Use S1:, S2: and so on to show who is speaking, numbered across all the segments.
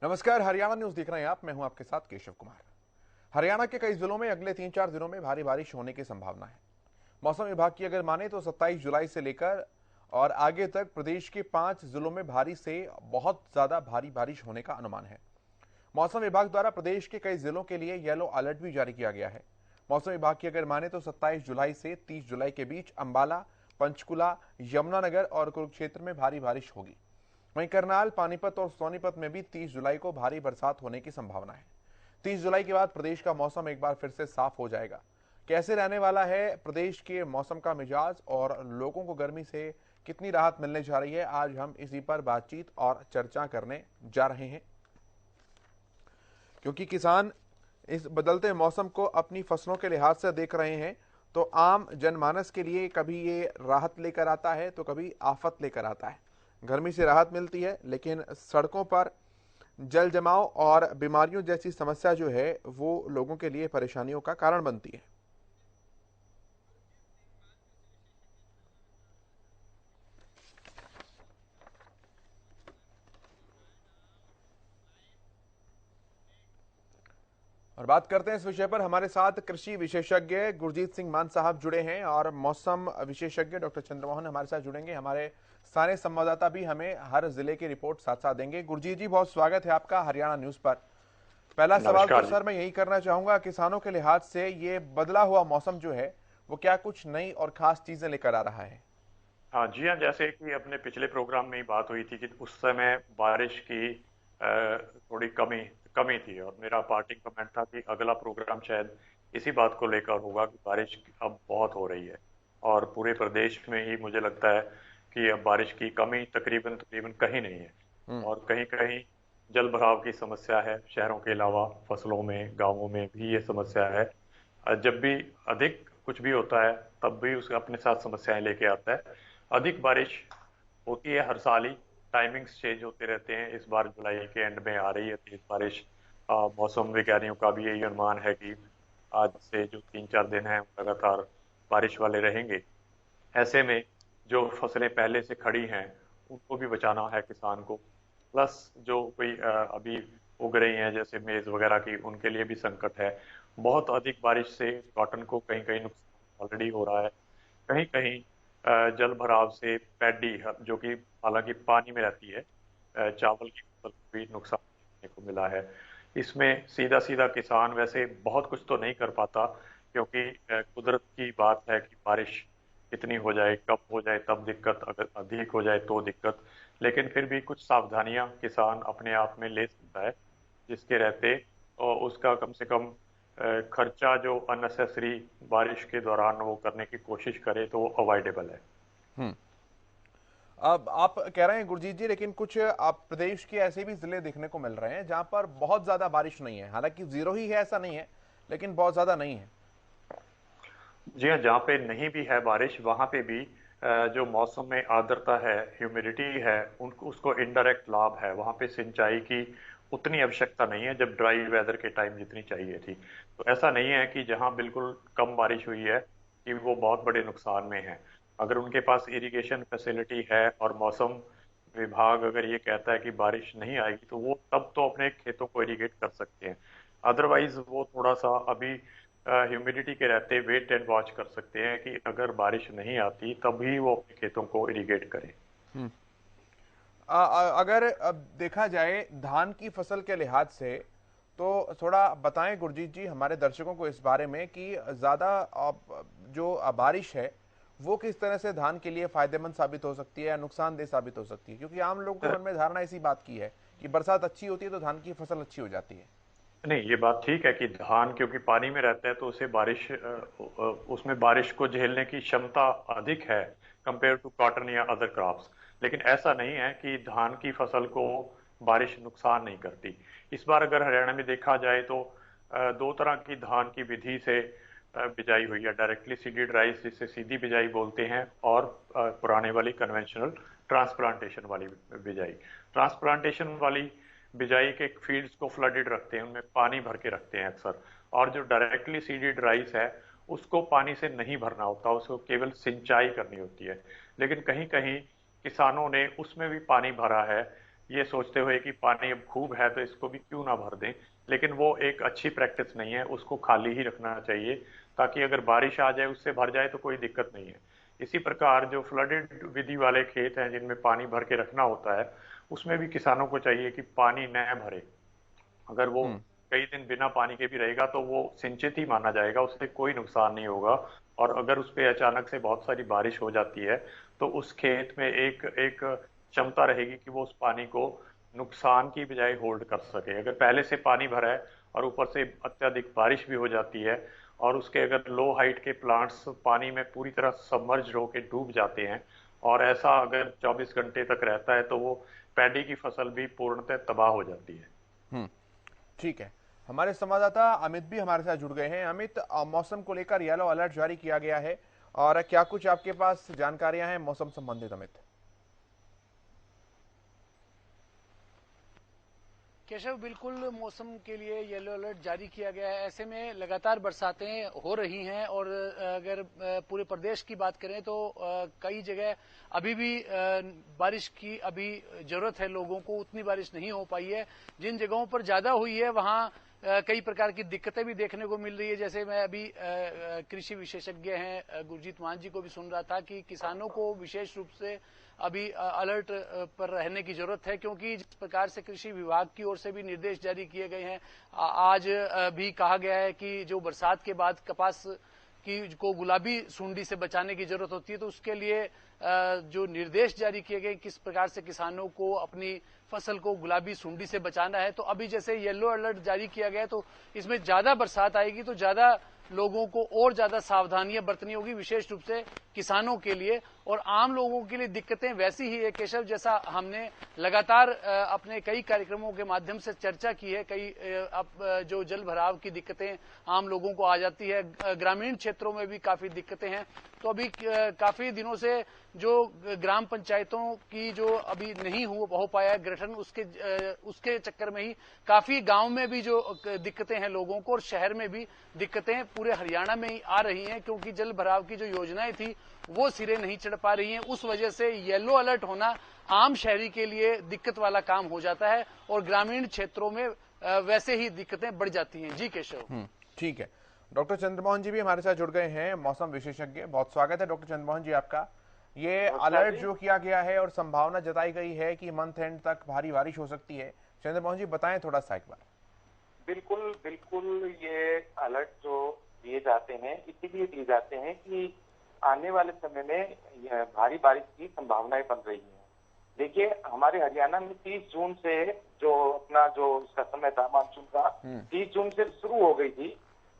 S1: नमस्कार, हरियाणा न्यूज देख रहे हैं आप। मैं हूं आपके साथ केशव कुमार। हरियाणा के कई जिलों में अगले 3-4 दिनों में भारी बारिश होने की संभावना है। मौसम विभाग की अगर माने तो 27 जुलाई से लेकर और आगे तक प्रदेश के 5 जिलों में भारी से बहुत ज्यादा भारी बारिश होने का अनुमान है। मौसम विभाग द्वारा प्रदेश के कई जिलों के लिए येलो अलर्ट भी जारी किया गया है। मौसम विभाग की अगर माने तो 27 जुलाई से 30 जुलाई के बीच अंबाला, पंचकुला, यमुनानगर और कुरुक्षेत्र में भारी बारिश होगी। वहीं करनाल, पानीपत और सोनीपत में भी 30 जुलाई को भारी बरसात होने की संभावना है। 30 जुलाई के बाद प्रदेश का मौसम एक बार फिर से साफ हो जाएगा। कैसे रहने वाला है प्रदेश के मौसम का मिजाज और लोगों को गर्मी से कितनी राहत मिलने जा रही है, आज हम इसी पर बातचीत और चर्चा करने जा रहे हैं। क्योंकि किसान इस बदलते मौसम को अपनी फसलों के लिहाज से देख रहे हैं, तो आम जनमानस के लिए कभी ये राहत लेकर आता है तो कभी आफत लेकर आता है। गर्मी से राहत मिलती है, लेकिन सड़कों पर जल जमाव और बीमारियों जैसी समस्या जो है वो लोगों के लिए परेशानियों का कारण बनती है। और बात करते हैं इस विषय पर, हमारे साथ कृषि विशेषज्ञ गुरजीत सिंह मान साहब जुड़े हैं और मौसम विशेषज्ञ डॉक्टर चंद्रमोहन हमारे साथ जुड़ेंगे। हमारे सारे संवाददाता भी हमें हर जिले की रिपोर्ट साथ साथ देंगे। गुरजीत जी, बहुत स्वागत है आपका हरियाणा न्यूज पर। पहला सवाल तो
S2: नमस्कार जी।
S1: सर मैं यही करना चाहूंगा, किसानों के लिहाज से ये बदला हुआ मौसम जो है वो क्या कुछ नई और खास चीजें लेकर आ रहा है?
S2: हाँ जी, हाँ, जैसे कि अपने पिछले प्रोग्राम में ही बात हुई थी कि उस समय बारिश की थोड़ी कमी कमी थी और मेरा पार्टिंग कमेंट था कि अगला प्रोग्राम शायद इसी बात को लेकर होगा कि बारिश अब बहुत हो रही है और पूरे प्रदेश में ही मुझे लगता है कि अब बारिश की कमी तकरीबन तकरीबन कहीं नहीं है
S1: हम्म।
S2: और कहीं कहीं जल भराव की समस्या है। शहरों के अलावा फसलों में, गांवों में भी ये समस्या है। जब भी अधिक कुछ भी होता है तब भी उसके अपने साथ समस्याएं लेके आता है। अधिक बारिश होती है हर साल ही, टाइमिंग्स चेंज होते रहते हैं। इस बार जुलाई के एंड में आ रही है तेज बारिश। मौसम विज्ञानियों का भी यही अनुमान है कि आज से जो 3-4 दिन हैं लगातार बारिश वाले रहेंगे। ऐसे में जो फसलें पहले से खड़ी हैं उनको भी बचाना है किसान को। प्लस जो कोई अभी उग रही हैं जैसे मेज वगैरह की, उनके लिए भी संकट है। बहुत अधिक बारिश से कॉटन को कहीं कहीं नुकसान ऑलरेडी हो रहा है। कहीं कहीं जल भराव से पैडी जो कि हालांकि पानी में रहती है, चावल की फसल को भी नुकसान देखने को मिला है। इसमें सीधा सीधा किसान वैसे बहुत कुछ तो नहीं कर पाता क्योंकि कुदरत की बात है कि बारिश कितनी हो जाए, कब हो जाए तब दिक्कत, अगर अधिक हो जाए तो दिक्कत। लेकिन फिर भी कुछ सावधानियां किसान अपने आप में ले सकता है जिसके रहते और उसका कम से कम खर्चा जो अननेसेसरी बारिश के दौरान वो करने की कोशिश करे तो वो अवॉइडेबल है।
S1: हम्म। अब आप कह रहे हैं गुरजीत जी, लेकिन कुछ आप प्रदेश के ऐसे भी जिले देखने को मिल रहे हैं जहां पर बहुत ज्यादा बारिश नहीं है। हालांकि जीरो ही है ऐसा नहीं है, लेकिन बहुत ज्यादा नहीं है।
S2: जी हाँ, जहाँ पे नहीं भी है बारिश वहाँ पे भी जो मौसम में आर्द्रता है, ह्यूमिडिटी है, उनको उसको इनडायरेक्ट लाभ है। वहाँ पे सिंचाई की उतनी आवश्यकता नहीं है जब ड्राई वेदर के टाइम जितनी चाहिए थी। तो ऐसा नहीं है कि जहाँ बिल्कुल कम बारिश हुई है कि वो बहुत बड़े नुकसान में है। अगर उनके पास इरिगेशन फैसिलिटी है और मौसम विभाग अगर ये कहता है कि बारिश नहीं आएगी तो वो तब तो अपने खेतों को इरिगेट कर सकते हैं। अदरवाइज वो थोड़ा सा अभी ह्यूमिडिटी के रहते वेट एंड वॉच कर सकते हैं कि अगर बारिश नहीं आती तभी वो अपने खेतों को इरिगेट करें।
S1: हम्म। अगर अब देखा जाए धान की फसल के लिहाज से, तो थोड़ा बताएं गुरजीत जी हमारे दर्शकों को इस बारे में कि ज्यादा जो बारिश है वो किस तरह से धान के लिए फायदेमंद साबित हो सकती है या नुकसानदेह साबित हो सकती है, क्योंकि आम लोगों के मन में धारणा इसी बात की है कि बरसात अच्छी होती है तो धान की फसल अच्छी हो जाती है।
S2: नहीं, ये बात ठीक है कि धान क्योंकि पानी में रहता है तो उसे बारिश उसमें बारिश को झेलने की क्षमता अधिक है कंपेयर टू कॉटन या अदर क्रॉप्स। लेकिन ऐसा नहीं है कि धान की फसल को बारिश नुकसान नहीं करती। इस बार अगर हरियाणा में देखा जाए तो दो तरह की धान की विधि से बिजाई हुई है। डायरेक्टली सीडेड राइस जिसे सीधी बिजाई बोलते हैं और पुराने वाली कन्वेंशनल ट्रांसप्लांटेशन वाली बिजाई। ट्रांसप्लांटेशन वाली बिजाई के फील्ड्स को फ्लडेड रखते हैं, उनमें पानी भर के रखते हैं अक्सर। और जो डायरेक्टली सीडेड राइस है उसको पानी से नहीं भरना होता, उसको केवल सिंचाई करनी होती है। लेकिन कहीं कहीं किसानों ने उसमें भी पानी भरा है ये सोचते हुए कि पानी अब खूब है तो इसको भी क्यों ना भर दें, लेकिन वो एक अच्छी प्रैक्टिस नहीं है, उसको खाली ही रखना चाहिए ताकि अगर बारिश आ जाए उससे भर जाए तो कोई दिक्कत नहीं है। इसी प्रकार जो फ्लडेड विधि वाले खेत हैं जिनमें पानी भर के रखना होता है, उसमें भी किसानों को चाहिए कि पानी न भरे। अगर वो
S1: हम्म।
S2: कई दिन बिना पानी के भी रहेगा तो वो सिंचित ही माना जाएगा, उससे कोई नुकसान नहीं होगा। और अगर उस पे अचानक से बहुत सारी बारिश हो जाती है तो उस खेत में एक एक क्षमता रहेगी कि वो उस पानी को नुकसान की बजाय होल्ड कर सके। अगर पहले से पानी भरा है और ऊपर से अत्यधिक बारिश भी हो जाती है और उसके अगर लो हाइट के प्लांट्स पानी में पूरी तरह सबमर्ज होके डूब जाते हैं और ऐसा अगर 24 घंटे तक रहता है तो वो पैडी की फसल भी पूर्णतः तबाह हो जाती है।
S1: हम्म। ठीक है। हमारे संवाददाता अमित भी हमारे साथ जुड़ गए हैं। अमित, मौसम को लेकर येलो अलर्ट जारी किया गया है और क्या कुछ आपके पास जानकारियां हैं मौसम संबंधित अमित?
S3: केशव, बिल्कुल मौसम के लिए येलो अलर्ट जारी किया गया है। ऐसे में लगातार बरसातें हो रही हैं और अगर पूरे प्रदेश की बात करें तो कई जगह अभी भी बारिश की अभी जरूरत है लोगों को, उतनी बारिश नहीं हो पाई है। जिन जगहों पर ज्यादा हुई है वहां कई प्रकार की दिक्कतें भी देखने को मिल रही है। जैसे मैं अभी कृषि विशेषज्ञ हैं गुरजीत मान जी को भी सुन रहा था कि किसानों को विशेष रूप से अभी अलर्ट पर रहने की जरूरत है, क्योंकि जिस प्रकार से कृषि विभाग की ओर से भी निर्देश जारी किए गए हैं, आज भी कहा गया है कि जो बरसात के बाद कपास की को गुलाबी सुंडी से बचाने की जरूरत होती है, तो उसके लिए जो निर्देश जारी किए गए किस प्रकार से किसानों को अपनी फसल को गुलाबी सुंडी से बचाना है। तो अभी जैसे येलो अलर्ट जारी किया गया है तो इसमें ज्यादा बरसात आएगी तो ज्यादा लोगों को और ज्यादा सावधानियां बरतनी होगी, विशेष रूप से किसानों के लिए। और आम लोगों के लिए दिक्कतें वैसी ही है केशव, जैसा हमने लगातार अपने कई कार्यक्रमों के माध्यम से चर्चा की है। कई जो जल भराव की दिक्कतें आम लोगों को आ जाती है, ग्रामीण क्षेत्रों में भी काफी दिक्कतें हैं। तो अभी काफी दिनों से जो ग्राम पंचायतों की जो अभी नहीं हो पाया है गठन, उसके चक्कर में ही काफी गांव में भी जो दिक्कतें हैं लोगों को, और शहर में भी दिक्कतें पूरे हरियाणा में ही आ रही हैं, क्योंकि जल भराव की जो योजनाएं थी वो सिरे नहीं चढ़ पा रही हैं। उस वजह से येलो अलर्ट होना आम शहरी के लिए दिक्कत वाला काम हो जाता है और ग्रामीण क्षेत्रों में वैसे ही दिक्कतें बढ़ जाती हैं। जी केशव।
S1: ठीक है। डॉक्टर चंद्रमोहन जी भी हमारे साथ जुड़ गए हैं, मौसम विशेषज्ञ। बहुत स्वागत है डॉक्टर चंद्रमोहन जी आपका। ये अलर्ट जो किया गया है और संभावना जताई गई है कि मंथ एंड तक भारी बारिश हो सकती है, चंद्रमोहन जी बताएं थोड़ा सा एक बार।
S4: बिल्कुल बिल्कुल, ये अलर्ट जो दिए जाते हैं इसीलिए दिए जाते हैं कि आने वाले समय में भारी बारिश की संभावनाएं बन रही हैं। देखिए, हमारे हरियाणा में 30 जून से जो अपना जो इसका समय था मानसून का, 30 जून से शुरू हो गई थी,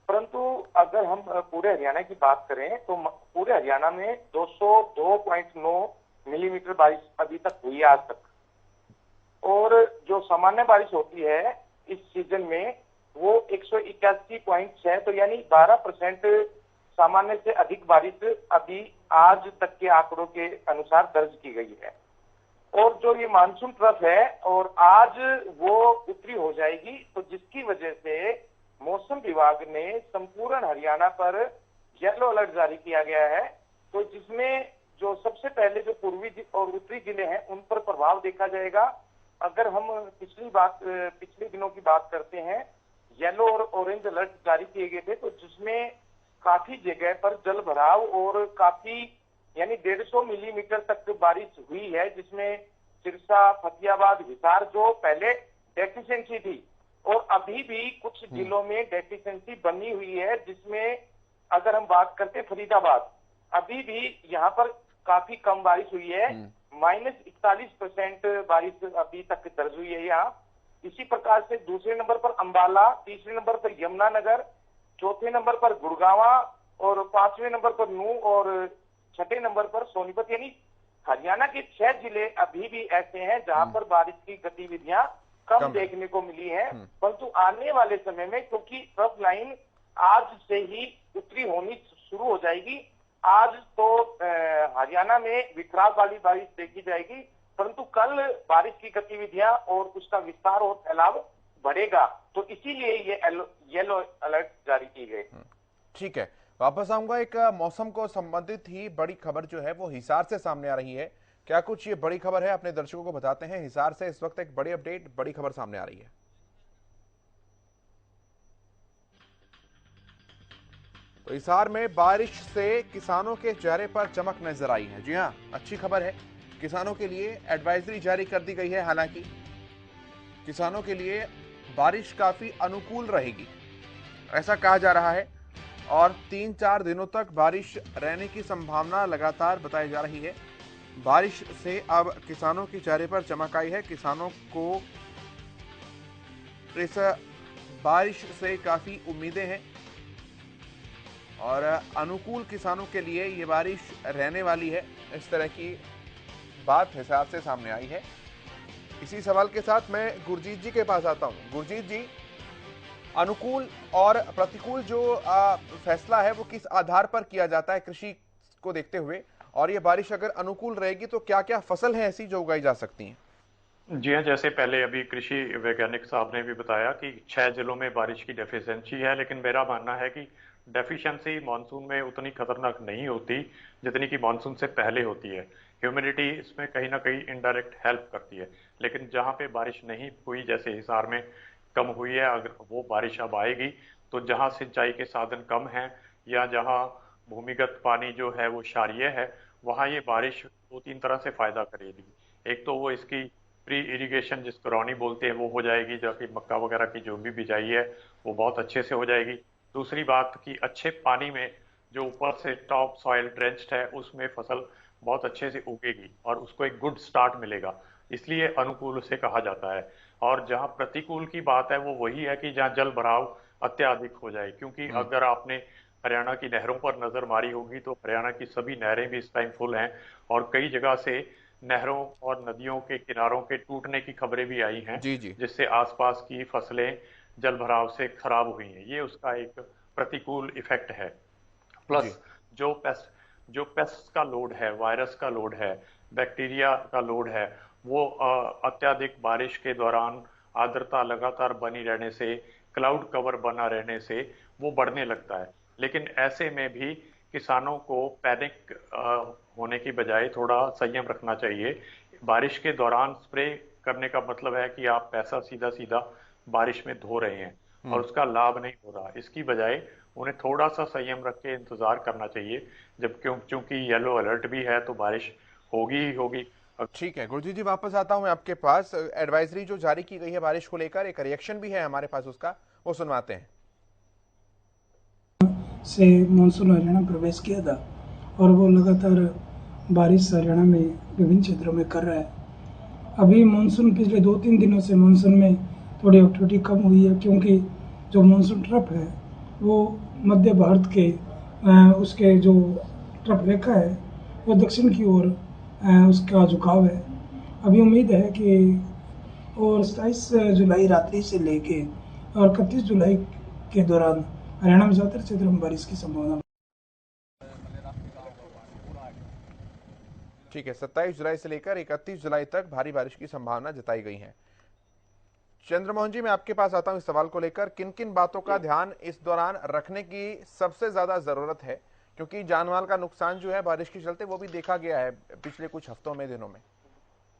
S4: परंतु अगर हम पूरे हरियाणा की बात करें तो पूरे हरियाणा में 202.9 मिलीमीटर बारिश अभी तक हुई है आज तक। और जो सामान्य बारिश होती है इस सीजन में वो 181.6, तो यानी 12% सामान्य से अधिक बारिश अभी आज तक के आंकड़ों के अनुसार दर्ज की गई है। और जो ये मानसून ट्रफ है और आज वो उत्तरी हो जाएगी, तो जिसकी वजह से मौसम विभाग ने संपूर्ण हरियाणा पर येलो अलर्ट जारी किया गया है। तो जिसमें जो सबसे पहले जो पूर्वी और उत्तरी जिले हैं उन पर प्रभाव देखा जाएगा। अगर हम पिछले दिनों की बात करते हैं, येलो और ऑरेंज अलर्ट जारी किए गए थे, तो जिसमें काफी जगह पर जल भराव और काफी यानी 150 मिलीमीटर तक बारिश हुई है, जिसमें सिरसा, फतेहाबाद, हिसार जो पहले डेफिशिएंसी थी और अभी भी कुछ जिलों में डेफिशिएंसी बनी हुई है, जिसमें अगर हम बात करते हैं फरीदाबाद, अभी भी यहाँ पर काफी कम बारिश हुई है, -41% बारिश अभी तक दर्ज हुई है यहाँ। इसी प्रकार से दूसरे नंबर पर अंबाला, तीसरे नंबर पर यमुनानगर, चौथे नंबर पर गुड़गांवा और पांचवें नंबर पर नूह और छठे नंबर पर सोनीपत। यानी हरियाणा के 6 जिले अभी भी ऐसे हैं जहां पर बारिश की गतिविधियां कम देखने को मिली है। परंतु आने वाले समय में क्योंकि ट्रफ लाइन आज से ही उत्तरी होनी शुरू हो जाएगी, आज तो हरियाणा में विकराल वाली बारिश देखी जाएगी, परंतु कल बारिश की गतिविधियां और उसका विस्तार और फैलाव बढ़ेगा, तो इसीलिए ये येलो अलर्ट जारी की गई।
S1: ठीक है, वापस आऊंगा। एक मौसम को संबंधित ही बड़ी खबर जो है वो हिसार से सामने आ रही है। क्या कुछ ये बड़ी खबर है, अपने दर्शकों को बताते हैं। हिसार से इस वक्त एक बड़ी अपडेट, बड़ी खबर सामने आ रही है। तो हिसार में बारिश से किसानों के चेहरे पर चमक नजर आई है। जी हां, अच्छी खबर है। किसानों के लिए एडवाइजरी जारी कर दी गई है। हालांकि किसानों के लिए बारिश काफी अनुकूल रहेगी, ऐसा कहा जा रहा है। और 3-4 दिनों तक बारिश रहने की संभावना लगातार बताई जा रही है। बारिश से अब किसानों के चेहरे पर चमक आई है। किसानों को इस बारिश से काफी उम्मीदें हैं और अनुकूल किसानों के लिए ये बारिश रहने वाली है। इस तरह की बात हिसार से सामने आई है। इसी सवाल के साथ मैं गुरजीत जी के पास आता हूं। गुरजीत जी, अनुकूल और प्रतिकूल जो फैसला है वो किस आधार पर किया जाता है कृषि को देखते हुए, और ये बारिश अगर अनुकूल रहेगी तो क्या क्या फसल है ऐसी जो उगाई जा सकती हैं?
S2: जी हाँ, जैसे पहले अभी कृषि वैज्ञानिक साहब ने भी बताया कि 6 जिलों में बारिश की डेफिशिएंसी है, लेकिन मेरा मानना है कि डेफिशिएंसी मानसून में उतनी खतरनाक नहीं होती जितनी कि मानसून से पहले होती है। ह्यूमिडिटी इसमें कहीं ना कहीं इनडायरेक्ट हेल्प करती है, लेकिन जहाँ पे बारिश नहीं हुई, जैसे हिसार में कम हुई है, अगर वो बारिश अब आएगी तो जहाँ सिंचाई के साधन कम हैं या जहाँ भूमिगत पानी जो है वो क्षारीय है, वहाँ ये बारिश 2-3 तरह से फायदा करेगी। एक तो वो इसकी प्री इरिगेशन जिसको रौनी बोलते हैं वो हो जाएगी, जो कि मक्का वगैरह की जो भी बिजाई है वो बहुत अच्छे से हो जाएगी। दूसरी बात कि अच्छे पानी में जो ऊपर से टॉप सॉइल ड्रेंच्ड है उसमें फसल बहुत अच्छे से उगेगी और उसको एक गुड स्टार्ट मिलेगा, इसलिए अनुकूल उसे कहा जाता है। और जहाँ प्रतिकूल की बात है वो वही है कि जहाँ जल भराव अत्याधिक हो जाए, क्योंकि अगर आपने हरियाणा की नहरों पर नजर मारी होगी तो हरियाणा की सभी नहरें भी इस टाइम फुल हैं और कई जगह से नहरों और नदियों के किनारों के टूटने की खबरें भी आई हैं,
S1: जी जी।
S2: जिससे आसपास की फसलें जल भराव से खराब हुई हैं। ये उसका एक प्रतिकूल इफेक्ट है।
S1: जी
S2: प्लस जो पेस्ट का लोड है, वायरस का लोड है, बैक्टीरिया का लोड है, वो अत्यधिक बारिश के दौरान आर्द्रता लगातार बनी रहने से, क्लाउड कवर बना रहने से वो बढ़ने लगता है। लेकिन ऐसे में भी किसानों को पैनिक होने की बजाय थोड़ा संयम रखना चाहिए। बारिश के दौरान स्प्रे करने का मतलब है कि आप पैसा सीधा सीधा बारिश में धो रहे हैं और उसका लाभ नहीं हो रहा। इसकी बजाय उन्हें थोड़ा सा संयम रख के इंतजार करना चाहिए। जब क्योंकि येलो अलर्ट भी है तो बारिश होगी ही होगी।
S1: ठीक है गुरजीत जी, वापस आता हूं मैं आपके पास। एडवाइजरी जो जारी की गई है बारिश को लेकर, एक रिएक्शन भी है हमारे पास, उसका वो सुनवाते हैं।
S5: से मानसून हरियाणा प्रवेश किया था और वो लगातार बारिश हरियाणा में विभिन्न क्षेत्रों में कर रहा है। अभी मानसून पिछले 2-3 दिनों से मानसून में थोड़ी एक्टिविटी कम हुई है, क्योंकि जो मानसून ट्रफ है वो मध्य भारत के उसके जो ट्रफ रेखा है वो दक्षिण की ओर उसका झुकाव है। अभी उम्मीद है कि और 27 जुलाई रात्रि से लेके और 31 जुलाई के दौरान हरियाणा में ज्यादातर क्षेत्रों में बारिश की संभावना।
S1: ठीक है, 27 जुलाई से लेकर 31 जुलाई तक भारी बारिश की संभावना जताई गई है। चंद्रमोहन जी, मैं आपके पास आता हूं इस सवाल को लेकर। किन किन बातों का ध्यान इस दौरान रखने की सबसे ज्यादा जरूरत है, क्योंकि जानमाल का नुकसान जो है बारिश के चलते वो भी देखा गया है पिछले कुछ हफ्तों में, दिनों में?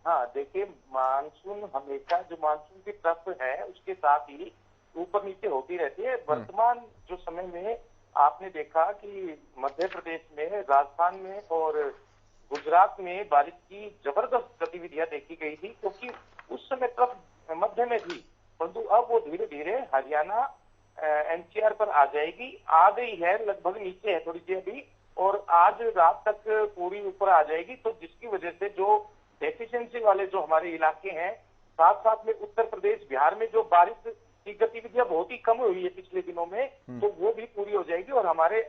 S4: हाँ, देखिए, मानसून हमेशा जो मानसून की ट्रफ है उसके साथ ही ऊपर नीचे होती रहती है। वर्तमान जो समय में आपने देखा कि मध्य प्रदेश में, राजस्थान में और गुजरात में बारिश की जबरदस्त गतिविधियां देखी गई थी, क्योंकि उस समय ट्रफ मध्य में थी, परंतु अब वो धीरे धीरे हरियाणा एनसीआर पर आ जाएगी। आ गई है, लगभग नीचे है थोड़ी सी अभी, और आज रात तक पूरी ऊपर आ जाएगी। तो जिसकी वजह से जो डेफिशिएंसी वाले जो हमारे इलाके हैं, साथ साथ में उत्तर प्रदेश, बिहार में जो बारिश की गतिविधियां बहुत ही कम हुई है पिछले दिनों में, तो वो भी पूरी हो जाएगी और हमारे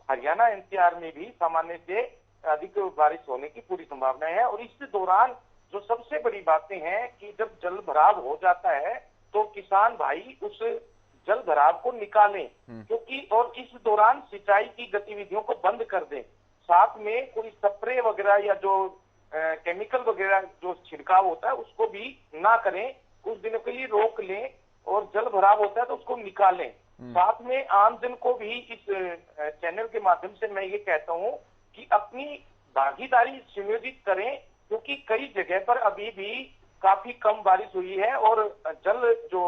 S4: हरियाणा एनसीआर में भी सामान्य से अधिक बारिश होने की पूरी संभावना है। और इस दौरान जो सबसे बड़ी बातें हैं कि जब जल भराव हो जाता है तो किसान भाई उस जल भराव को निकालें, क्योंकि और इस दौरान सिंचाई की गतिविधियों को बंद कर दें। साथ में कोई स्प्रे वगैरह या जो केमिकल वगैरह जो छिड़काव होता है उसको भी ना करें, कुछ दिनों के लिए रोक लें, और जल भराव होता है तो उसको निकालें। साथ में आमजन को भी इस चैनल के माध्यम से मैं ये कहता हूं कि अपनी भागीदारी सुनियोजित करें क्योंकि कई जगह पर अभी भी काफी कम बारिश हुई है और जल जो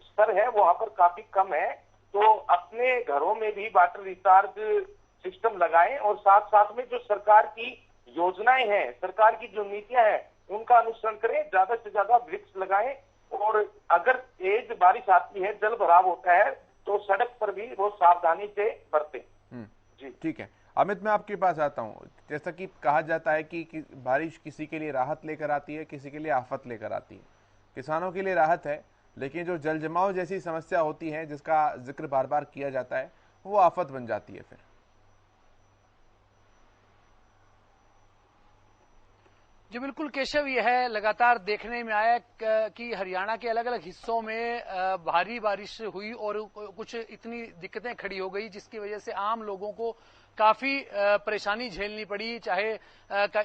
S4: स्तर है वहां पर काफी कम है। तो अपने घरों में भी वाटर रिचार्ज सिस्टम लगाएं और साथ साथ में जो सरकार की योजनाएं हैं, सरकार की जो नीतियां हैं, उनका अनुसरण करें, ज्यादा से ज्यादा वृक्ष लगाएं। और अगर तेज बारिश आती है, जल भराव होता है, तो सड़क पर भी वो सावधानी से बरतें।
S1: जी ठीक है अमित, मैं आपके पास आता हूँ। जैसा कि कहा जाता है कि बारिश किसी के लिए राहत लेकर आती है, किसी के लिए आफत लेकर आती है। किसानों के लिए राहत है, लेकिन जो जल जमाव जैसी समस्या होती है जिसका जिक्र बार बार किया जाता है, वो आफत बन जाती है फिर।
S3: जी बिल्कुल केशव, यह है लगातार देखने में आया कि हरियाणा के अलग अलग हिस्सों में भारी बारिश हुई और कुछ इतनी दिक्कतें खड़ी हो गई जिसकी वजह से आम लोगों को काफी परेशानी झेलनी पड़ी। चाहे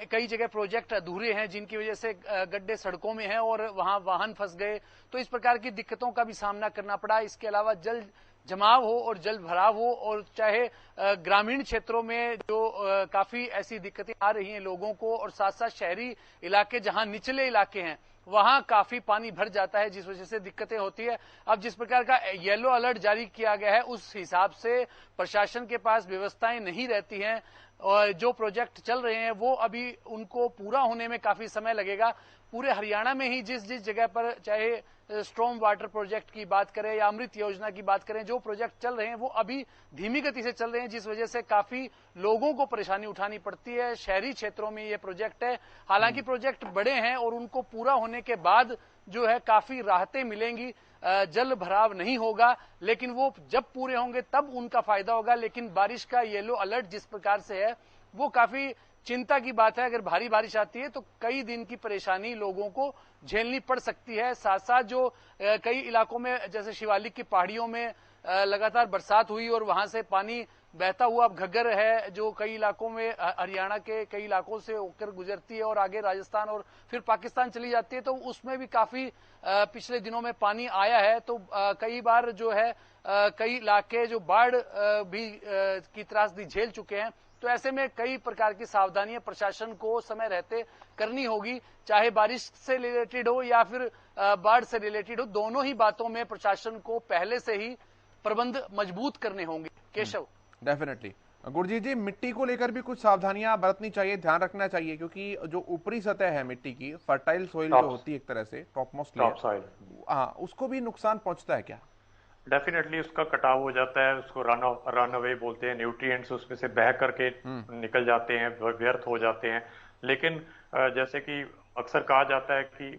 S3: कई जगह प्रोजेक्ट अधूरे हैं जिनकी वजह से गड्ढे सड़कों में हैं और वहां वाहन फंस गए, तो इस प्रकार की दिक्कतों का भी सामना करना पड़ा। इसके अलावा जल जमाव हो और जल भराव हो, और चाहे ग्रामीण क्षेत्रों में जो काफी ऐसी दिक्कतें आ रही हैं लोगों को, और साथ साथ शहरी इलाके जहां निचले इलाके हैं वहां काफी पानी भर जाता है जिस वजह से दिक्कतें होती है। अब जिस प्रकार का येलो अलर्ट जारी किया गया है उस हिसाब से प्रशासन के पास व्यवस्थाएं नहीं रहती हैं, और जो प्रोजेक्ट चल रहे हैं वो अभी उनको पूरा होने में काफी समय लगेगा। पूरे हरियाणा में ही जिस जिस जगह पर, चाहे स्ट्रॉम वाटर प्रोजेक्ट की बात करें या अमृत योजना की बात करें, जो प्रोजेक्ट चल रहे हैं वो अभी धीमी गति से चल रहे हैं जिस वजह से काफी लोगों को परेशानी उठानी पड़ती है। शहरी क्षेत्रों में ये प्रोजेक्ट है, हालांकि प्रोजेक्ट बड़े हैं और उनको पूरा होने के बाद जो है काफी राहतें मिलेंगी, जल भराव नहीं होगा, लेकिन वो जब पूरे होंगे तब उनका फायदा होगा। लेकिन बारिश का येलो अलर्ट जिस प्रकार से है वो काफी चिंता की बात है। अगर भारी बारिश आती है तो कई दिन की परेशानी लोगों को झेलनी पड़ सकती है। साथ साथ जो कई इलाकों में जैसे शिवालिक की पहाड़ियों में लगातार बरसात हुई और वहां से पानी बहता हुआ अब घग्गर है जो कई इलाकों में हरियाणा के कई इलाकों से होकर गुजरती है और आगे राजस्थान और फिर पाकिस्तान चली जाती है, तो उसमें भी काफी पिछले दिनों में पानी आया है। तो कई बार जो है कई इलाके जो बाढ़ भी की त्रासदी झेल चुके हैं। तो ऐसे में कई प्रकार की सावधानियां प्रशासन को समय रहते करनी होगी, चाहे बारिश से रिलेटेड हो या फिर बाढ़ से रिलेटेड हो। दोनों ही बातों में प्रशासन को पहले से ही प्रबंध मजबूत करने होंगे। केशव,
S1: डेफिनेटली। गुरजीत जी, मिट्टी को लेकर भी कुछ सावधानियां बरतनी चाहिए, ध्यान रखना चाहिए, क्योंकि जो ऊपरी सतह है मिट्टी की, फर्टाइल सोइल जो होती है एक तरह से टॉप मोस्ट लेयर, हाँ, उसको भी नुकसान पहुंचता है क्या?
S2: डेफिनेटली उसका कटाव हो जाता है, उसको रन अवे बोलते हैं। न्यूट्रिएंट्स उसमें से बह करके निकल जाते हैं, व्यर्थ हो जाते हैं। लेकिन जैसे कि अक्सर कहा जाता है कि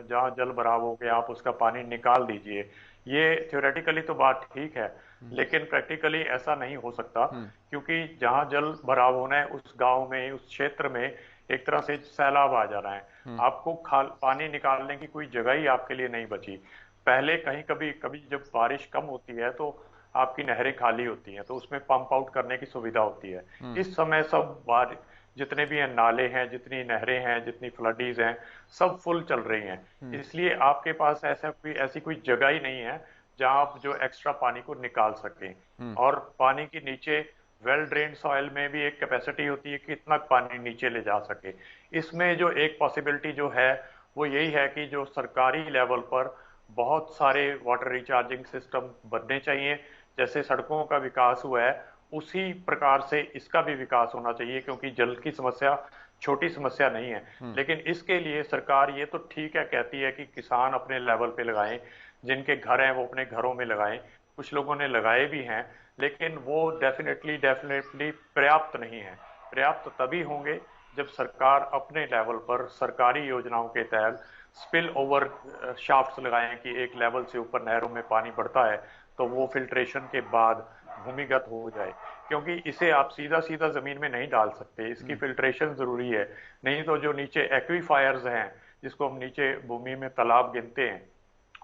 S2: जहां जल भराव हो गया आप उसका पानी निकाल दीजिए। ये थ्योरेटिकली तो बात ठीक है, लेकिन प्रैक्टिकली ऐसा नहीं हो सकता, क्योंकि जहां जल भराव होना है उस गांव में, उस क्षेत्र में एक तरह से सैलाब आ जा रहा है। आपको पानी निकालने की कोई जगह ही आपके लिए नहीं बची। पहले कहीं कभी कभी जब बारिश कम होती है तो आपकी नहरें खाली होती हैं, तो उसमें पंप आउट करने की सुविधा होती है। इस समय सब जितने भी हैं नाले हैं, जितनी नहरें हैं, जितनी फ्लडीज हैं, सब फुल चल रही हैं। इसलिए आपके पास ऐसी कोई जगह ही नहीं है जहां आप जो एक्स्ट्रा पानी को निकाल सकें। और पानी के नीचे वेल ड्रेन्ड सॉइल में भी एक कैपेसिटी होती है कि इतना पानी नीचे ले जा सके। इसमें जो एक पॉसिबिलिटी जो है वो यही है कि जो सरकारी लेवल पर बहुत सारे वाटर रिचार्जिंग सिस्टम बनने चाहिए। जैसे सड़कों का विकास हुआ है उसी प्रकार से इसका भी विकास होना चाहिए, क्योंकि जल की समस्या छोटी समस्या नहीं है। लेकिन इसके लिए सरकार ये तो ठीक है कहती है कि किसान अपने लेवल पे लगाएं, जिनके घर हैं वो अपने घरों में लगाएं। कुछ लोगों ने लगाए भी हैं, लेकिन वो डेफिनेटली पर्याप्त नहीं है। पर्याप्त तभी होंगे जब सरकार अपने लेवल पर सरकारी योजनाओं के तहत स्पिल ओवर शाफ्ट्स लगाएं कि एक लेवल से ऊपर नहरों में पानी बढ़ता है तो वो फिल्ट्रेशन के बाद भूमिगत हो जाए, क्योंकि इसे आप सीधा सीधा जमीन में नहीं डाल सकते, इसकी फिल्ट्रेशन जरूरी है। नहीं तो जो नीचे एक्वीफायर्स हैं, जिसको हम नीचे भूमि में तालाब गिनते हैं,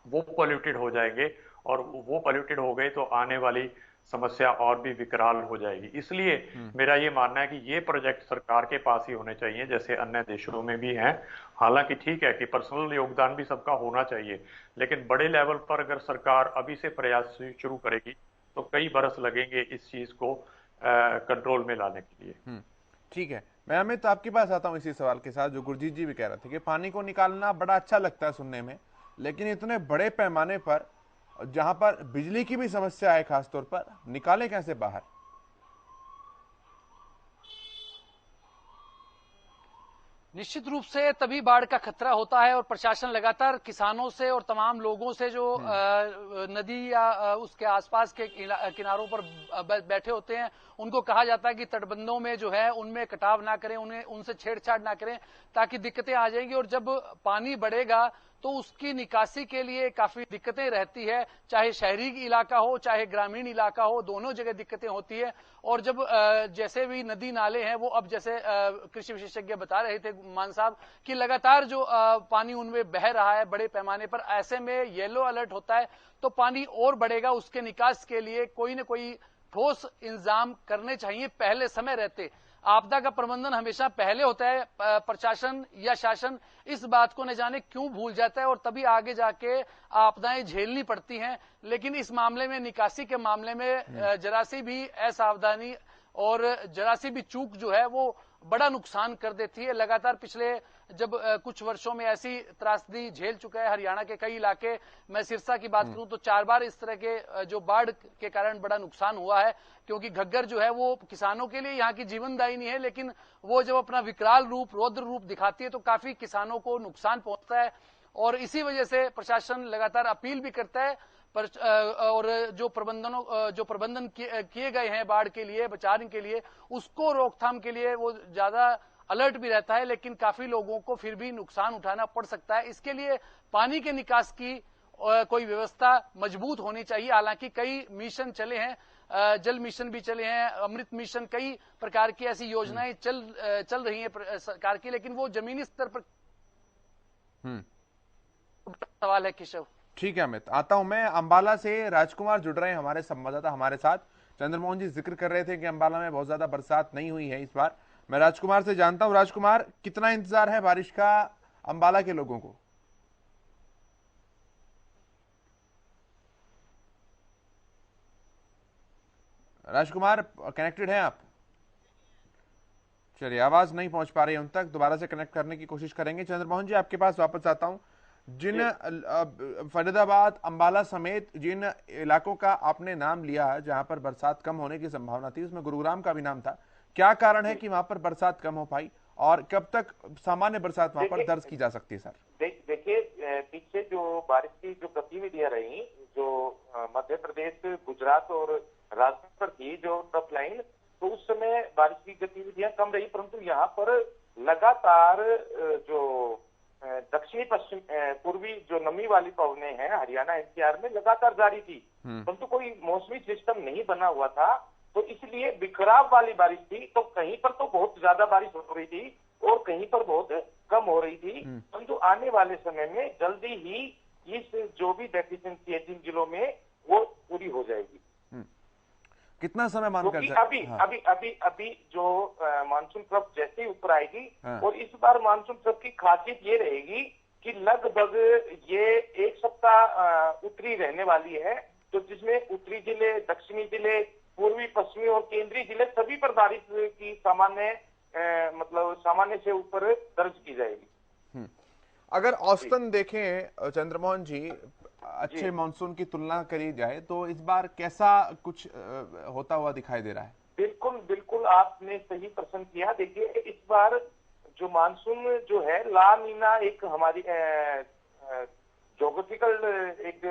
S2: वो पोल्यूटेड हो जाएंगे, और वो पोल्यूटेड हो गए तो आने वाली समस्या और भी विकराल हो जाएगी। इसलिए मेरा ये मानना है कि ये प्रोजेक्ट सरकार के पास ही होने चाहिए, जैसे अन्य देशों में भी हैं। हालांकि ठीक है कि पर्सनल योगदान भी सबका होना चाहिए, लेकिन बड़े लेवल पर अगर सरकार अभी से प्रयास शुरू करेगी तो कई बरस लगेंगे इस चीज को कंट्रोल में लाने के लिए।
S1: ठीक है, मैं अमित तो आपके पास आता हूँ इसी सवाल के साथ, जो गुरजीत जी भी कह रहे थे कि पानी को निकालना बड़ा अच्छा लगता है सुनने में, लेकिन इतने बड़े पैमाने पर जहां पर बिजली की भी समस्या है खासतौर पर, निकालें कैसे बाहर?
S3: निश्चित रूप से तभी बाढ़ का खतरा होता है और प्रशासन लगातार किसानों से और तमाम लोगों से जो नदी या उसके आसपास के किनारों पर बैठे होते हैं, उनको कहा जाता है कि तटबंधों में जो है उनमें कटाव ना करें, उन्हें उनसे छेड़छाड़ ना करें, ताकि दिक्कतें आ जाएंगी। और जब पानी बढ़ेगा तो उसकी निकासी के लिए काफी दिक्कतें रहती है, चाहे शहरी इलाका हो चाहे ग्रामीण इलाका हो, दोनों जगह दिक्कतें होती है। और जब जैसे भी नदी नाले हैं वो अब जैसे कृषि विशेषज्ञ बता रहे थे मान साहब कि लगातार जो पानी उनमें बह रहा है बड़े पैमाने पर, ऐसे में येलो अलर्ट होता है तो पानी और बढ़ेगा। उसके निकास के लिए कोई न कोई ठोस इंतजाम करने चाहिए पहले समय रहते। आपदा का प्रबंधन हमेशा पहले होता है, प्रशासन या शासन इस बात को न जाने क्यों भूल जाता है और तभी आगे जाके आपदाएं झेलनी पड़ती हैं। लेकिन इस मामले में, निकासी के मामले में जरा सी भी असावधानी और जरा सी भी चूक जो है वो बड़ा नुकसान कर देती है। लगातार पिछले जब कुछ वर्षों में ऐसी त्रासदी झेल चुका है हरियाणा के कई इलाके। मैं सिरसा की बात करूं तो 4 बार इस तरह के जो बाढ़ के कारण बड़ा नुकसान हुआ है, क्योंकि घग्गर जो है वो किसानों के लिए यहाँ की जीवनदायिनी है, लेकिन वो जब अपना विकराल रूप, रौद्र रूप दिखाती है तो काफी किसानों को नुकसान पहुंचता है। और इसी वजह से प्रशासन लगातार अपील भी करता है और जो प्रबंधन किए गए हैं बाढ़ के लिए, बचाने के लिए, उसको रोकथाम के लिए वो ज्यादा अलर्ट भी रहता है। लेकिन काफी लोगों को फिर भी नुकसान उठाना पड़ सकता है। इसके लिए पानी के निकास की कोई व्यवस्था मजबूत होनी चाहिए। हालांकि कई मिशन चले हैं, जल मिशन भी चले हैं, अमृत मिशन, कई प्रकार की ऐसी योजनाएं चल रही हैं सरकार की, लेकिन वो जमीनी स्तर पर सवाल है। केशव,
S1: ठीक है अमित, आता हूं मैं। अंबाला से राजकुमार जुड़ रहे हैं हमारे संवाददाता हमारे साथ। चंद्रमोहन जी जिक्र कर रहे थे कि अंबाला में बहुत ज्यादा बरसात नहीं हुई है इस बार। मैं राजकुमार से जानता हूं, राजकुमार कितना इंतजार है बारिश का अंबाला के लोगों को? राजकुमार कनेक्टेड हैं आप? चलिए, आवाज नहीं पहुंच पा रही है उन तक, दोबारा से कनेक्ट करने की कोशिश करेंगे। चंद्रमोहन जी आपके पास वापस आता हूं। जिन फरीदाबाद, अंबाला समेत जिन इलाकों का आपने नाम लिया जहां पर बरसात कम होने की संभावना थी, उसमें गुरुग्राम का भी नाम था, क्या कारण है कि वहां पर बरसात कम हो पाई और कब तक सामान्य बरसात वहां पर दर्ज की जा सकती है? सर
S4: देखिए, पीछे जो बारिश की जो गतिविधियां रही, जो मध्य प्रदेश, गुजरात और राजस्थान पर थी जो टफ लाइन, तो उस समय बारिश की गतिविधियां कम रही, परंतु यहाँ पर लगातार जो दक्षिणी पश्चिम पूर्वी जो नमी वाली पवनें हैं हरियाणा एनसीआर में लगातार जारी थी, परंतु कोई मौसमी सिस्टम नहीं बना हुआ था, तो इसलिए बिखराव वाली बारिश थी। तो कहीं पर तो बहुत ज्यादा बारिश हो रही थी और कहीं पर बहुत कम हो रही थी, परंतु आने वाले समय में जल्दी ही इस जो भी डेफिशिएंसी है जिन जिलों में वो पूरी हो जाएगी।
S1: कितना समय मान कर
S4: अभी जो मानसून ट्रफ जैसे ही ऊपर आएगी, और इस बार मानसून ट्रफ की खासियत ये रहेगी कि लगभग ये 1 सप्ताह उत्तरी रहने वाली है, तो जिसमें उत्तरी जिले, दक्षिणी जिले, पूर्वी, पश्चिमी और केंद्रीय जिले सभी पर बारिश की सामान्य से ऊपर दर्ज की जाएगी।
S1: अगर औसतन देखें चंद्रमोहन जी, अच्छे मानसून की तुलना करी जाए तो इस बार कैसा कुछ होता हुआ दिखाई दे रहा है?
S4: बिल्कुल आपने सही प्रश्न किया। देखिए, इस बार जो मानसून जो है ला नीना एक हमारी ज्योग्राफिकल एक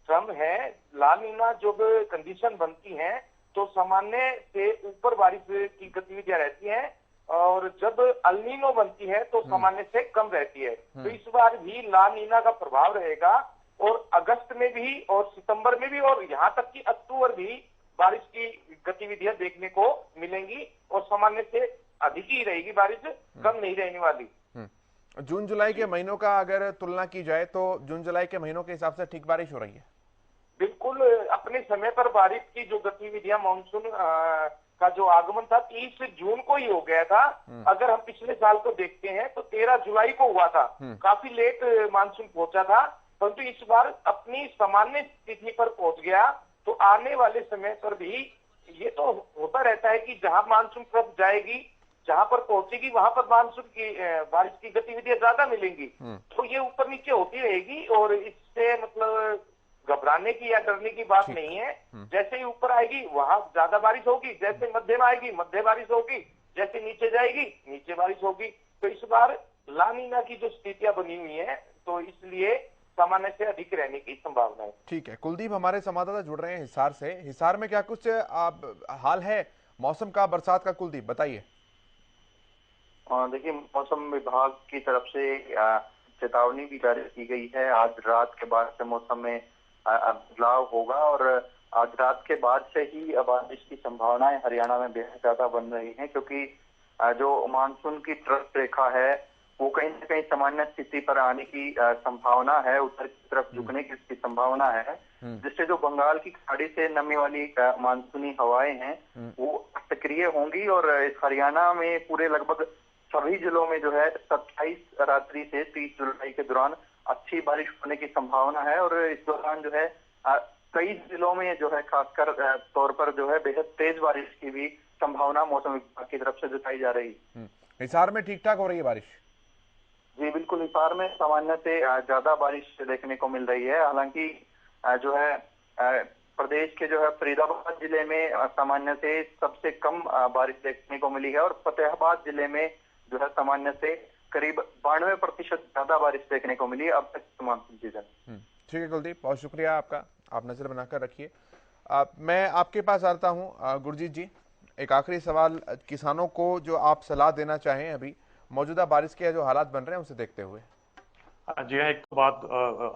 S4: टर्म है। ला नीना जब कंडीशन बनती है तो सामान्य से ऊपर बारिश की गतिविधियां रहती हैं, और जब अल्नीनो बनती है तो सामान्य से कम रहती है। तो इस बार भी ला नीना का प्रभाव रहेगा, और अगस्त में भी और सितंबर में भी और यहाँ तक कि अक्टूबर भी बारिश की गतिविधियां देखने को मिलेंगी, और सामान्य से अधिक ही रहेगी बारिश, कम नहीं रहने वाली।
S1: जून जुलाई के महीनों का अगर तुलना की जाए तो जून जुलाई के महीनों के हिसाब से ठीक बारिश हो रही है?
S4: बिल्कुल, अपने समय पर बारिश की जो गतिविधियां, मानसून का जो आगमन था 30 जून को ही हो गया था। अगर हम पिछले साल को देखते हैं तो 13 जुलाई को हुआ था, काफी लेट मानसून पहुंचा था, परंतु इस बार अपनी सामान्य स्थिति पर पहुंच गया। तो आने वाले समय पर भी ये तो होता रहता है कि जहां मानसून ट्रफ जाएगी जहां पर पहुंचेगी वहां पर मानसून की बारिश की गतिविधियां ज्यादा मिलेंगी। तो ये ऊपर नीचे होती रहेगी और इससे मतलब घबराने की या डरने की बात नहीं है। जैसे ही ऊपर आएगी वहां ज्यादा बारिश होगी, जैसे मध्यम आएगी मध्य बारिश होगी, जैसे नीचे जाएगी नीचे बारिश होगी। तो इस बार ला नीना की जो स्थितियां बनी हुई है तो इसलिए सामान्य से अधिक रहने की संभावना है।
S1: ठीक है, कुलदीप हमारे संवाददाता जुड़ रहे हैं हिसार से। हिसार में क्या कुछ हाल है मौसम का, बरसात का? कुलदीप बताइए।
S6: देखिए, मौसम विभाग की तरफ से चेतावनी भी जारी की गई है। आज रात के बाद से मौसम में बदलाव होगा और आज रात के बाद से ही बारिश की संभावनाएं हरियाणा में बेहद ज्यादा बन रही हैं, क्योंकि जो मानसून की ट्रफ रेखा है वो कहीं न कहीं सामान्य स्थिति पर आने की संभावना है, उत्तर की तरफ झुकने की संभावना है, जिससे जो बंगाल की खाड़ी से नमी वाली मानसूनी हवाएं हैं वो सक्रिय होंगी और इस हरियाणा में पूरे लगभग सभी जिलों में जो है 27 रात्रि से 30 जुलाई के दौरान अच्छी बारिश होने की संभावना है। और इस दौरान जो है कई जिलों में जो है खासकर तौर पर जो है बेहद तेज बारिश की भी संभावना मौसम विभाग की तरफ से जताई जा रही है।
S1: हिसार में ठीक ठाक हो रही है बारिश?
S6: जी बिल्कुल, हिसार में सामान्य से ज्यादा बारिश देखने को मिल रही है। हालांकि जो है प्रदेश के जो है फरीदाबाद जिले में सामान्य से सबसे कम बारिश देखने को मिली है और फतेहाबाद जिले में जो है सामान्य से करीब 92% ज्यादा बारिश देखने को मिली अब तक मानसून सीजन।
S1: ठीक है कुलदीप, बहुत शुक्रिया आपका, आप नजर बनाकर रखिए। मैं आपके पास आता हूँ गुरजीत जी, एक आखिरी सवाल किसानों को जो आप सलाह देना चाहें अभी मौजूदा बारिश के जो हालात बन रहे हैं उसे देखते हुए।
S2: जी हाँ, एक तो बात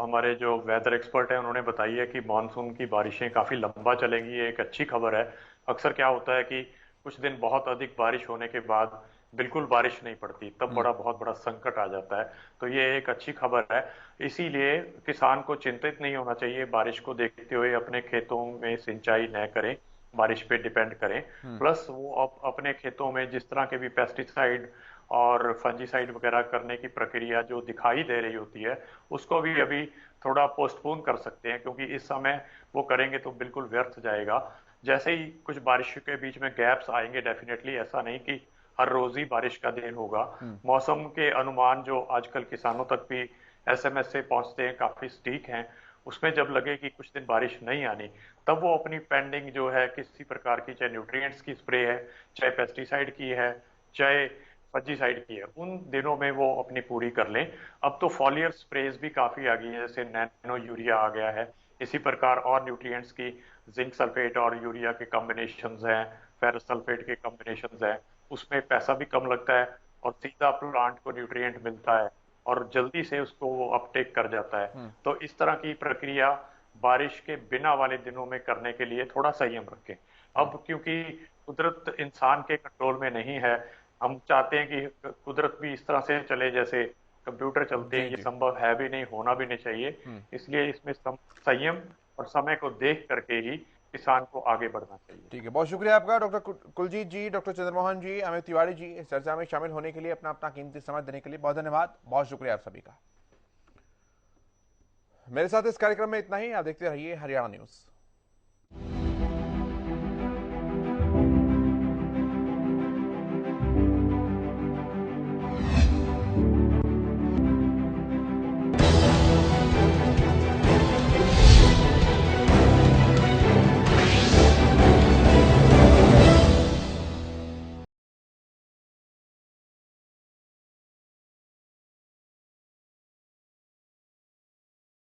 S2: हमारे जो वेदर एक्सपर्ट हैं उन्होंने बताई है कि मानसून की बारिशें काफी लंबा चलेंगी, ये एक अच्छी खबर है। अक्सर क्या होता है कि कुछ दिन बहुत अधिक बारिश होने के बाद बिल्कुल बारिश नहीं पड़ती, तब बहुत बड़ा संकट आ जाता है। तो ये एक अच्छी खबर है, इसीलिए किसान को चिंतित नहीं होना चाहिए। बारिश को देखते हुए अपने खेतों में सिंचाई न करें, बारिश पे डिपेंड करें। प्लस वो अपने खेतों में जिस तरह के भी पेस्टिसाइड और फंजीसाइड वगैरह करने की प्रक्रिया जो दिखाई दे रही होती है उसको भी अभी थोड़ा पोस्टपोन कर सकते हैं, क्योंकि इस समय वो करेंगे तो बिल्कुल व्यर्थ जाएगा। जैसे ही कुछ बारिश के बीच में गैप्स आएंगे, डेफिनेटली ऐसा नहीं कि हर रोज ही बारिश का दिन होगा। मौसम के अनुमान जो आजकल किसानों तक भी एसएमएस से पहुंचते हैं काफी सटीक हैं, उसमें जब लगे कि कुछ दिन बारिश नहीं आनी, तब वो अपनी पेंडिंग जो है किसी प्रकार की, चाहे न्यूट्रिएंट्स की स्प्रे है, चाहे पेस्टिसाइड की है, चाहे फंजीसाइड की है, उन दिनों में वो अपनी पूरी कर लें। अब तो फॉलियर स्प्रेज भी काफी आ गई है, जैसे नैनो यूरिया आ गया है। इसी प्रकार और न्यूट्रिएंट्स की जिंक सल्फेट और यूरिया के कॉम्बिनेशंस हैं, फेरस सल्फेट के कॉम्बिनेशंस हैं, उसमें पैसा भी कम लगता है और सीधा प्लांट को न्यूट्रिएंट मिलता है और जल्दी से उसको वो अपटेक कर जाता है। तो इस तरह की प्रक्रिया बारिश के बिना वाले दिनों में करने के लिए थोड़ा संयम रखें। अब क्योंकि कुदरत इंसान के कंट्रोल में नहीं है, हम चाहते हैं कि कुदरत भी इस तरह से चले जैसे कंप्यूटर चलते हैं, ये संभव है भी नहीं, होना भी नहीं चाहिए। इसलिए इसमें संयम और समय को देख करके ही किसान को आगे बढ़ना चाहिए।
S1: ठीक है, बहुत शुक्रिया आपका डॉक्टर कुलजीत जी, डॉक्टर चंद्रमोहन जी, अमित तिवारी जी, इस चर्चा में शामिल होने के लिए, अपना कीमती समय देने के लिए बहुत धन्यवाद, बहुत शुक्रिया आप सभी का। मेरे साथ इस कार्यक्रम में इतना ही, आप देखते रहिए हरियाणा न्यूज।